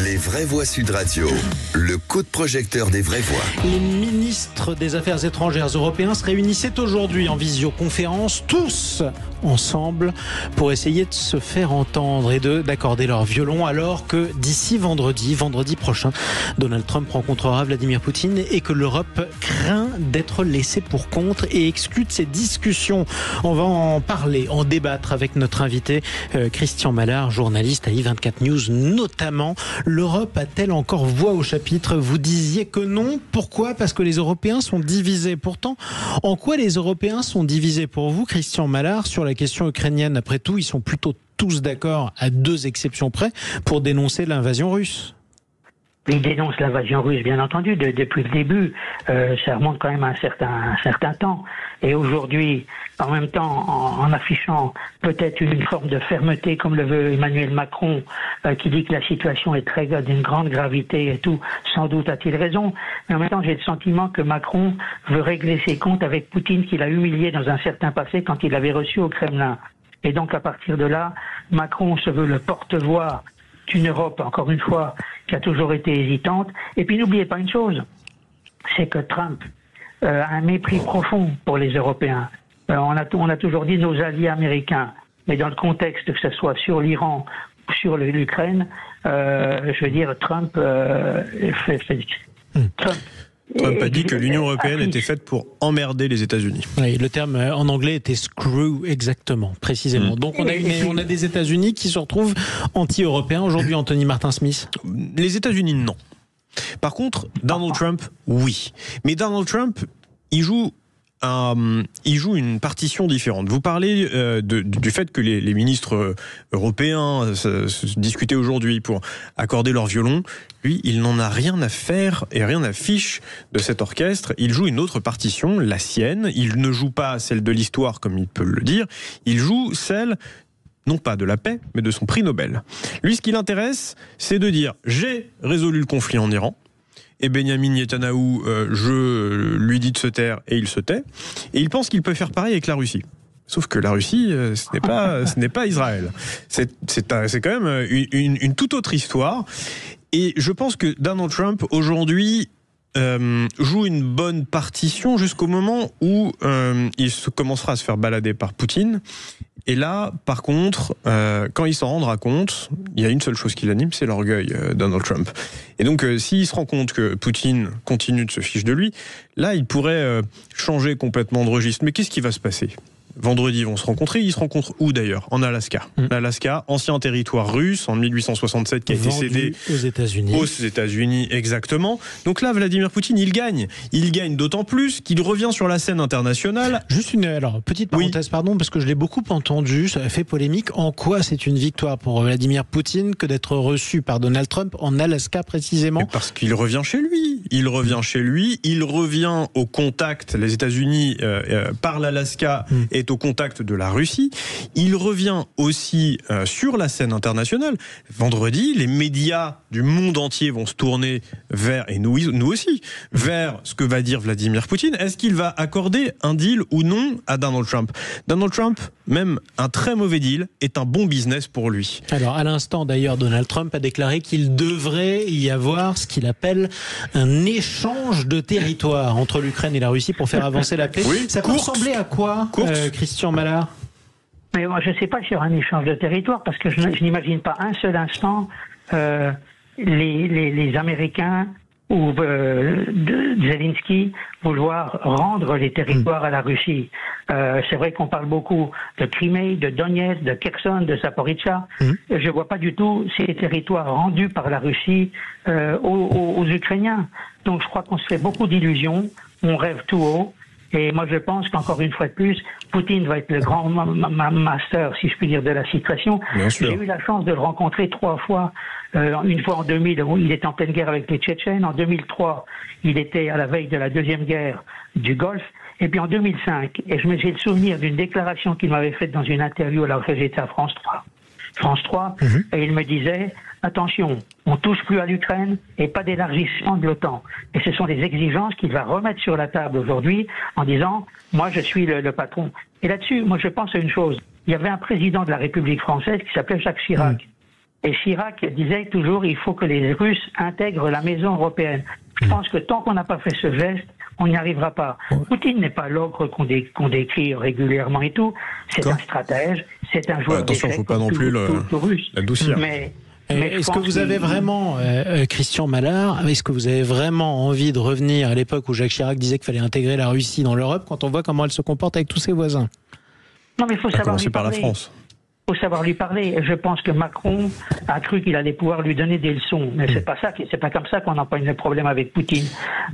Les vraies voix Sud Radio, le coup de projecteur des vraies voix. Les ministres des Affaires étrangères européens se réunissaient aujourd'hui en visioconférence, tous ensemble, pour essayer de se faire entendre et d'accorder leur violon, alors que d'ici vendredi prochain, Donald Trump rencontrera Vladimir Poutine et que l'Europe craint d'être laissée pour compte et exclue de ces discussions. On va en parler, en débattre avec notre invité Christian Mallard, journaliste à I24 News notamment. L'Europe a-t-elle encore voix au chapitre? Vous disiez que non. Pourquoi? Parce que les Européens sont divisés. Pourtant, en quoi les Européens sont divisés pour vous, Christian Mallard, sur la question ukrainienne? Après tout, ils sont plutôt tous d'accord, à deux exceptions près, pour dénoncer l'invasion russe. Ils dénoncent l'invasion russe, bien entendu, depuis le début. Ça remonte quand même à un certain temps. Et aujourd'hui, en même temps, en affichant peut-être une forme de fermeté, comme le veut Emmanuel Macron, qui dit que la situation est d'une grande gravité et tout, sans doute a-t-il raison. Mais en même temps, j'ai le sentiment que Macron veut régler ses comptes avec Poutine, qu'il a humilié dans un certain passé quand il l'avait reçu au Kremlin. Et donc, à partir de là, Macron se veut le porte-voix d'une Europe, encore une fois, qui a toujours été hésitante. Et puis n'oubliez pas une chose, c'est que Trump a un mépris profond pour les Européens. On a toujours dit nos alliés américains, mais dans le contexte, que ce soit sur l'Iran ou sur l'Ukraine, je veux dire, Trump Trump a dit que l'Union européenne était faite pour emmerder les États-Unis. Oui, le terme en anglais était screw, exactement, précisément. Donc on a des États-Unis qui se retrouvent anti-européens aujourd'hui, Anthony Martin-Smith. Les États-Unis, non. Par contre, Donald Trump, oui. Mais Donald Trump, il joue une partition différente. Vous parlez du fait que les ministres européens se discutaient aujourd'hui pour accorder leur violon. Lui, il n'en a rien à faire et rien à fiche de cet orchestre. Il joue une autre partition, la sienne. Il ne joue pas celle de l'histoire, comme il peut le dire. Il joue celle, non pas de la paix, mais de son prix Nobel. Lui, ce qui l'intéresse, c'est de dire « j'ai résolu le conflit en Iran ». Et Benyamin Netanyahou, je lui dis de se taire et il se tait. Et il pense qu'il peut faire pareil avec la Russie. Sauf que la Russie, ce n'est pas Israël. C'est quand même une toute autre histoire. Et je pense que Donald Trump, aujourd'hui, joue une bonne partition jusqu'au moment où il commencera à se faire balader par Poutine. Et là, par contre, quand il s'en rendra compte, il y a une seule chose qui l'anime, c'est l'orgueil, Donald Trump. Et donc, s'il se rend compte que Poutine continue de se fiche de lui, là, il pourrait changer complètement de registre. Mais qu'est-ce qui va se passer ? Vendredi, ils vont se rencontrer. Ils se rencontrent où d'ailleurs ? En Alaska. L'Alaska, ancien territoire russe en 1867 qui a été cédé aux États-Unis. Aux États-Unis, exactement. Donc là, Vladimir Poutine, il gagne. Il gagne d'autant plus qu'il revient sur la scène internationale. Juste petite parenthèse, pardon, parce que je l'ai beaucoup entendu, ça a fait polémique. En quoi c'est une victoire pour Vladimir Poutine que d'être reçu par Donald Trump en Alaska précisément ? Mais parce qu'il revient chez lui. Il revient au contact. Les États-Unis, par l'Alaska, est au contact de la Russie. Il revient aussi sur la scène internationale. Vendredi, les médias du monde entier vont se tourner vers, et nous aussi, vers ce que va dire Vladimir Poutine. Est-ce qu'il va accorder un deal ou non à Donald Trump ? Donald Trump, même un très mauvais deal, est un bon business pour lui. Alors, à l'instant d'ailleurs, Donald Trump a déclaré qu'il devrait y avoir ce qu'il appelle un échange de territoire entre l'Ukraine et la Russie pour faire avancer la paix. Oui, ça peut ressembler à quoi, Christian Mallard ? Mais moi, je ne sais pas sur un échange de territoire, parce que je n'imagine pas un seul instant les Américains ou Zelensky vouloir rendre les territoires à la Russie. C'est vrai qu'on parle beaucoup de Crimée, de Donetsk, de Kherson, de Zaporizhzhia. Je ne vois pas du tout ces territoires rendus par la Russie aux Ukrainiens. Donc je crois qu'on se fait beaucoup d'illusions, on rêve tout haut. Et moi, je pense qu'encore une fois de plus, Poutine va être le grand master, si je puis dire, de la situation. J'ai eu la chance de le rencontrer 3 fois. Une fois en 2000, où il était en pleine guerre avec les Tchétchènes. En 2003, il était à la veille de la deuxième guerre du Golfe. Et puis en 2005, et j'ai le souvenir d'une déclaration qu'il m'avait faite dans une interview alors que j'étais à France 3, et il me disait « Attention, on touche plus à l'Ukraine et pas d'élargissement de l'OTAN. » Et ce sont des exigences qu'il va remettre sur la table aujourd'hui en disant « Moi, je suis le patron. » Et là-dessus, moi, je pense à une chose. Il y avait un président de la République française qui s'appelait Jacques Chirac. Et Chirac disait toujours il faut que les Russes intègrent la maison européenne. Je pense que tant qu'on n'a pas fait ce geste, on n'y arrivera pas. Poutine n'est pas l'ogre qu'on décrit régulièrement et tout. C'est un stratège, c'est un joueur attention, il ne faut pas non plus l'adoucir. Mais est-ce que vous avez vraiment, Christian Mallard, est-ce que vous avez vraiment envie de revenir à l'époque où Jacques Chirac disait qu'il fallait intégrer la Russie dans l'Europe quand on voit comment elle se comporte avec tous ses voisins? Non, mais il faut savoir lui parler. Par la France. Il faut savoir lui parler. Je pense que Macron a cru qu'il allait pouvoir lui donner des leçons, mais c'est pas comme ça qu'on empoigne le problème avec Poutine.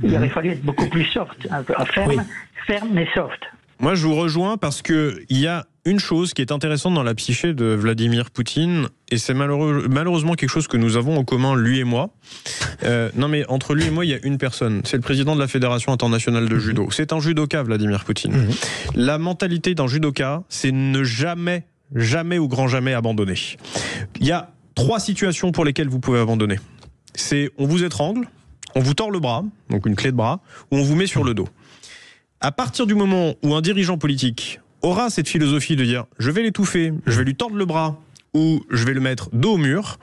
Il aurait fallu être beaucoup plus soft, ferme mais soft. Moi, je vous rejoins parce que il y a une chose qui est intéressante dans la psyché de Vladimir Poutine, et c'est malheureusement quelque chose que nous avons en commun, lui et moi. Non, mais entre lui et moi, il y a une personne. C'est le président de la Fédération internationale de judo. C'est un judoka, Vladimir Poutine. La mentalité d'un judoka, c'est ne jamais ou grand jamais abandonner. Il y a 3 situations pour lesquelles vous pouvez abandonner. C'est on vous étrangle, on vous tord le bras, donc une clé de bras, ou on vous met sur le dos. À partir du moment où un dirigeant politique aura cette philosophie de dire je vais l'étouffer, je vais lui tordre le bras ou je vais le mettre dos au mur,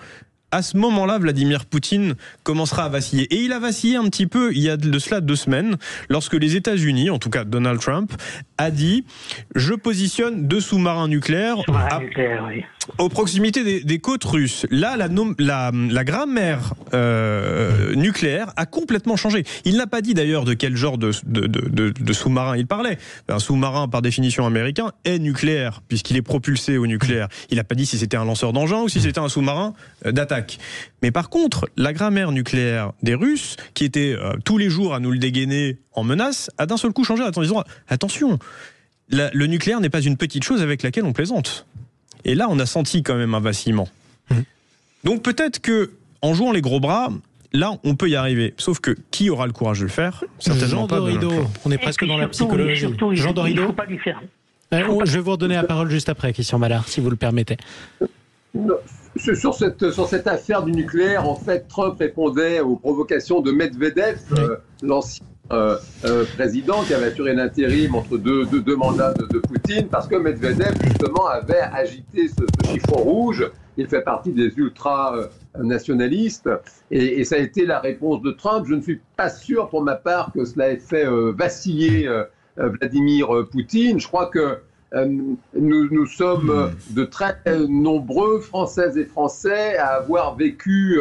à ce moment-là, Vladimir Poutine commencera à vaciller. Et il a vacillé un petit peu il y a de cela 2 semaines, lorsque les États-Unis, en tout cas Donald Trump, a dit « Je positionne 2 sous-marins nucléaires aux proximités des côtes russes ». Là, la grammaire nucléaire a complètement changé. Il n'a pas dit d'ailleurs de quel genre de sous-marin il parlait. Un sous-marin, par définition américain, est nucléaire, puisqu'il est propulsé au nucléaire. Il n'a pas dit si c'était un lanceur d'engin ou si c'était un sous-marin d'attaque. Mais par contre, la grammaire nucléaire des Russes, qui était tous les jours à nous le dégainer en menace, a d'un seul coup changé en disant attention, le nucléaire n'est pas une petite chose avec laquelle on plaisante. Et là, on a senti quand même un vacillement. Donc peut-être que en jouant les gros bras, là, on peut y arriver. Sauf que qui aura le courage de le faire? Certainement pas. Jean Dorido, on est presque dans la psychologie. Jean Dorido, il ne faut pas lui faire. Je vais vous redonner la parole juste après, Christian Mallard, si vous le permettez. Sur cette affaire du nucléaire, en fait, Trump répondait aux provocations de Medvedev, l'ancien président qui avait assuré l'intérim entre deux mandats de Poutine, parce que Medvedev, justement, avait agité ce chiffon rouge. Il fait partie des ultra-nationalistes. Et ça a été la réponse de Trump. Je ne suis pas sûr, pour ma part, que cela ait fait vaciller Vladimir Poutine. Je crois que nous sommes de très nombreux Françaises et Français à avoir vécu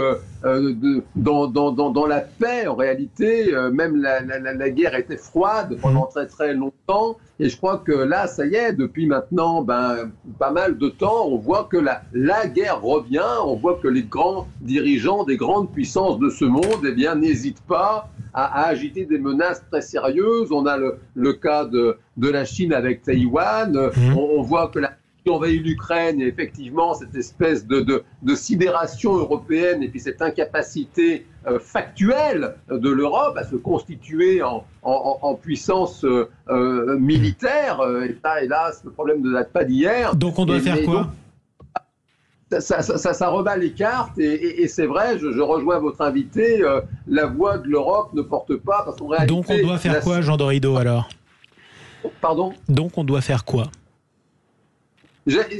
dans la paix en réalité. Même la guerre était froide pendant très très longtemps, et je crois que là ça y est, depuis maintenant pas mal de temps, on voit que la guerre revient, on voit que les grands dirigeants des grandes puissances de ce monde n'hésitent pas à agiter des menaces très sérieuses. On a le cas de la Chine avec Taïwan. On voit que la Russie envahit l'Ukraine, et effectivement cette espèce de sidération européenne et puis cette incapacité factuelle de l'Europe à se constituer en puissance militaire. Et ça, hélas, le problème ne date pas d'hier. Donc on doit faire quoi ? Ça rebat les cartes, et c'est vrai, je rejoins votre invité, la voix de l'Europe ne porte pas, parce qu'en réalité... Donc on doit faire quoi, Jean Dorido, alors ? Pardon ? Donc on doit faire quoi ?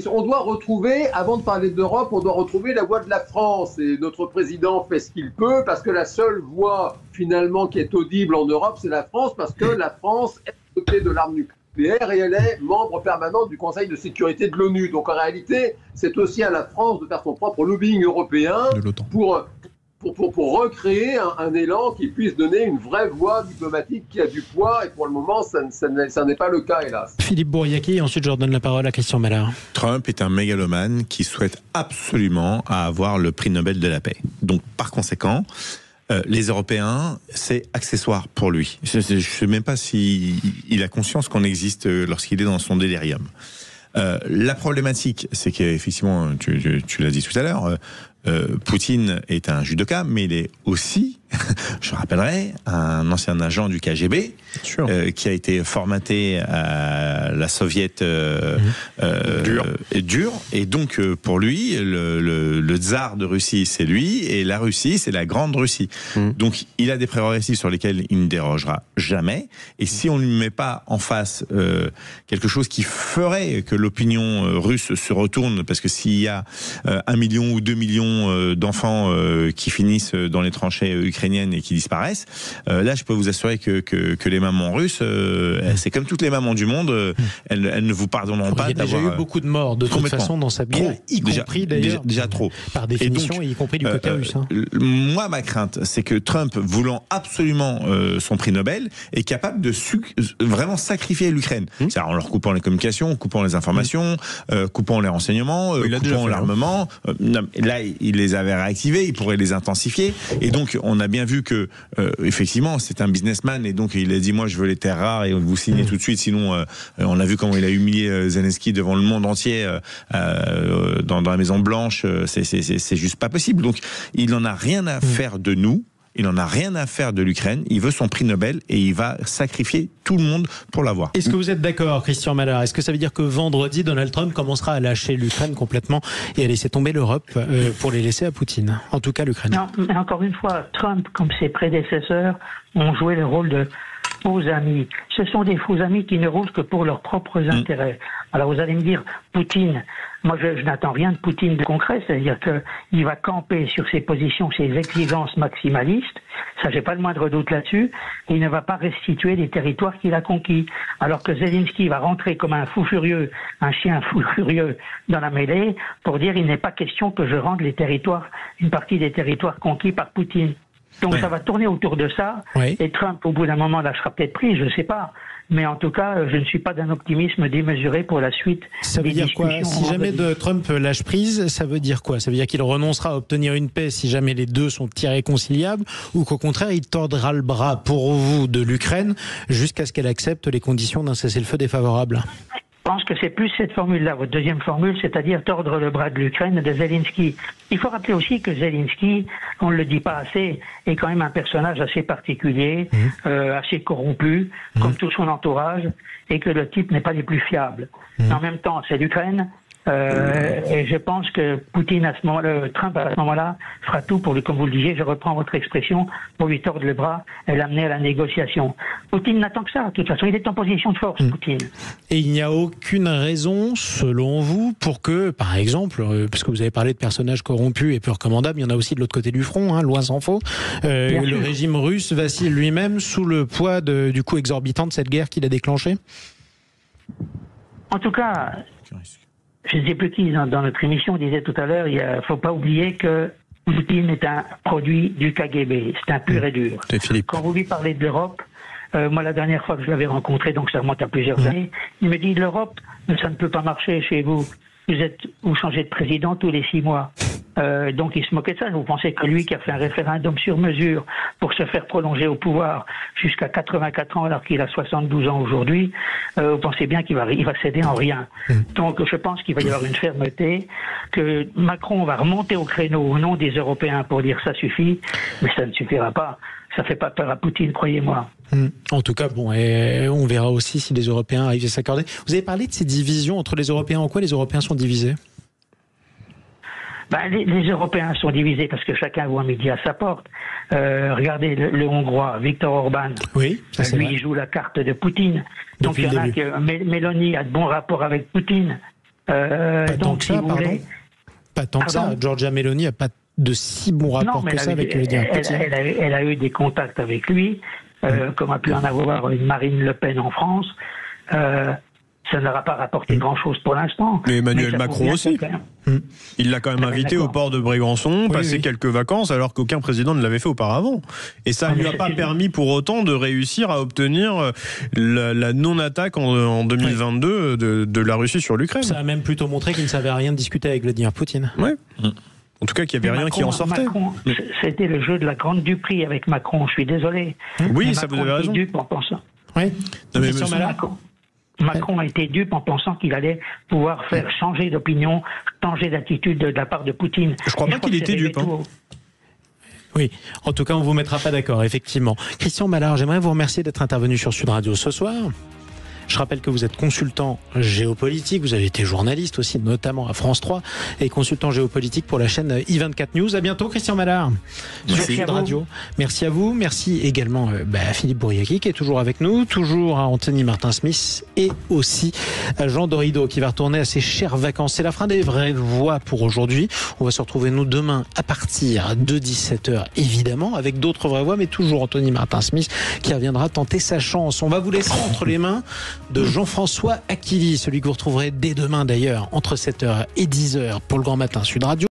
On doit retrouver, avant de parler d'Europe, on doit retrouver la voix de la France, et notre président fait ce qu'il peut, parce que la seule voix, finalement, qui est audible en Europe, c'est la France, parce que la France est dotée de l'arme nucléaire. Et elle est membre permanent du Conseil de sécurité de l'ONU. Donc en réalité, c'est aussi à la France de faire son propre lobbying européen pour recréer un élan qui puisse donner une vraie voix diplomatique qui a du poids. Et pour le moment, ça n'est pas le cas, hélas. Philippe Bourriaki, et ensuite je redonne la parole à Christian Mallard. Trump est un mégalomane qui souhaite absolument avoir le prix Nobel de la paix. Donc par conséquent, les Européens, c'est accessoire pour lui. Je ne sais même pas s'il a conscience qu'on existe lorsqu'il est dans son délirium. La problématique, c'est qu'effectivement, tu l'as dit tout à l'heure, Poutine est un judoka, mais il est aussi Je rappellerai un ancien agent du KGB qui a été formaté à la soviète dure. Et donc, pour lui, le tsar de Russie, c'est lui, et la Russie, c'est la grande Russie. Donc, il a des prérogatives sur lesquelles il ne dérogera jamais. Et si on ne lui met pas en face quelque chose qui ferait que l'opinion russe se retourne, parce que s'il y a 1 million ou 2 millions d'enfants qui finissent dans les tranchées ukrainiennes et qui disparaissent, là je peux vous assurer que les mamans russes, c'est comme toutes les mamans du monde, elles ne vous pardonneront pas d'avoir... Il y a déjà eu beaucoup de morts de toute façon dans cette guerre, y compris d'ailleurs déjà trop. Par définition, y compris du côté russe. Moi, ma crainte, c'est que Trump, voulant absolument son prix Nobel, est capable de vraiment sacrifier l'Ukraine. C'est-à-dire en leur coupant les communications, coupant les informations, coupant les renseignements, coupant l'armement. Là, il les avait réactivés, il pourrait les intensifier. Et donc, on a bien vu que, effectivement, c'est un businessman, et donc il a dit, moi, je veux les terres rares, et vous signez tout de suite, sinon, on a vu comment il a humilié Zelensky devant le monde entier, dans la Maison Blanche, c'est juste pas possible. Donc, il n'en a rien à faire de nous. Il n'en a rien à faire de l'Ukraine. Il veut son prix Nobel et il va sacrifier tout le monde pour l'avoir. Est-ce que vous êtes d'accord, Christian Mallard? Est-ce que ça veut dire que vendredi, Donald Trump commencera à lâcher l'Ukraine complètement et à laisser tomber l'Europe pour les laisser à Poutine? En tout cas, l'Ukraine. Non, mais encore une fois, Trump, comme ses prédécesseurs, ont joué le rôle de faux amis. Ce sont des faux amis qui ne roulent que pour leurs propres intérêts. Alors vous allez me dire, Poutine, moi je n'attends rien de Poutine de concret, c'est-à-dire qu'il va camper sur ses positions, ses exigences maximalistes, ça j'ai pas le moindre doute là-dessus, et il ne va pas restituer les territoires qu'il a conquis. Alors que Zelensky va rentrer comme un fou furieux, un chien fou furieux dans la mêlée, pour dire il n'est pas question que je rende les territoires, une partie des territoires conquis par Poutine. Donc ça va tourner autour de ça, et Trump au bout d'un moment lâchera peut-être prise, je ne sais pas. Mais en tout cas, je ne suis pas d'un optimisme démesuré pour la suite. Ça veut dire quoi? Si jamais Trump lâche prise, ça veut dire quoi? Ça veut dire qu'il renoncera à obtenir une paix si jamais les deux sont irréconciliables, ou qu'au contraire, il tordra le bras pour vous de l'Ukraine jusqu'à ce qu'elle accepte les conditions d'un cessez-le-feu défavorable? Je pense que c'est plus cette formule-là, votre deuxième formule, c'est-à-dire tordre le bras de l'Ukraine de Zelensky. Il faut rappeler aussi que Zelensky, on ne le dit pas assez, est quand même un personnage assez particulier, assez corrompu, comme tout son entourage, et que le type n'est pas des plus fiables. En même temps, c'est l'Ukraine. Et je pense que Poutine à ce moment-là, Trump à ce moment-là fera tout pour lui, comme vous le disiez, je reprends votre expression, pour lui tordre le bras et l'amener à la négociation. Poutine n'attend que ça. De toute façon, il est en position de force, Poutine. Et il n'y a aucune raison, selon vous, pour que, par exemple, parce que vous avez parlé de personnages corrompus et peu recommandables, il y en a aussi de l'autre côté du front, loin s'en faut, le régime russe vacille lui-même sous le poids du coût exorbitant de cette guerre qu'il a déclenchée? En tout cas, je ne sais plus qui dans notre émission disait tout à l'heure, il ne faut pas oublier que Poutine est un produit du KGB, c'est un pur et dur. Quand vous lui parlez de l'Europe, moi la dernière fois que je l'avais rencontré, donc ça remonte à plusieurs années, il me dit l'Europe, ça ne peut pas marcher chez vous. Vous changez de président tous les 6 mois. Donc il se moquait de ça. Vous pensez que lui qui a fait un référendum sur mesure pour se faire prolonger au pouvoir jusqu'à 84 ans alors qu'il a 72 ans aujourd'hui, vous pensez bien qu'il va céder en rien. Donc je pense qu'il va y avoir une fermeté, que Macron va remonter au créneau au nom des Européens pour dire ça suffit, mais ça ne suffira pas. Ça fait pas peur à Poutine, croyez-moi. En tout cas, bon, et on verra aussi si les Européens arrivent à s'accorder. Vous avez parlé de ces divisions entre les Européens. En quoi les Européens sont divisés? Les Européens sont divisés parce que chacun voit midi à sa porte. Regardez le Hongrois, Viktor Orban. Oui, ça, lui, il joue la carte de Poutine. Donc il y en a que Mélanie a de bons rapports avec Poutine. Donc si vous voulez... Pas tant que ça. Giorgia Meloni n'a pas de si bons rapports que ça avec Vladimir Poutine. Elle a eu des contacts avec lui, comme a pu en avoir une Marine Le Pen en France. Ça n'aura pas rapporté grand-chose pour l'instant. Mais Emmanuel Macron aussi. Il l'a quand même invité au port de Brégançon, passer quelques vacances, alors qu'aucun président ne l'avait fait auparavant. Et ça ne lui a pas permis pour autant de réussir à obtenir la non-attaque en 2022 de la Russie sur l'Ukraine. Ça a même plutôt montré qu'il ne savait rien discuter avec Vladimir Poutine. Oui. En tout cas, qu'il n'y avait rien qui en sortait. Macron, c'était le jeu de la grande duperie avec Macron, je suis désolé. Oui, ça vous avez raison. Dupe en pensant. Oui. Non, mais Macron a été dupe en pensant qu'il allait pouvoir faire changer d'opinion, changer d'attitude de la part de Poutine. Je crois pas qu'il était dupe. Oui, en tout cas, on ne vous mettra pas d'accord, effectivement. Christian Mallard, j'aimerais vous remercier d'être intervenu sur Sud Radio ce soir. Je rappelle que vous êtes consultant géopolitique, vous avez été journaliste aussi, notamment à France 3, et consultant géopolitique pour la chaîne i24 News. À bientôt, Christian Mallard, sur Sud Radio. Merci à vous. Merci également à Philippe Bouriaki, qui est toujours avec nous, toujours à Anthony Martin-Smith, et aussi à Jean Dorido, qui va retourner à ses chères vacances. C'est la fin des vraies voix pour aujourd'hui. On va se retrouver, nous, demain, à partir de 17h, évidemment, avec d'autres vraies voix, mais toujours Anthony Martin-Smith, qui reviendra tenter sa chance. On va vous laisser entre les mains de Jean-François Aquili, celui que vous retrouverez dès demain d'ailleurs, entre 7h et 10h pour le Grand Matin Sud Radio.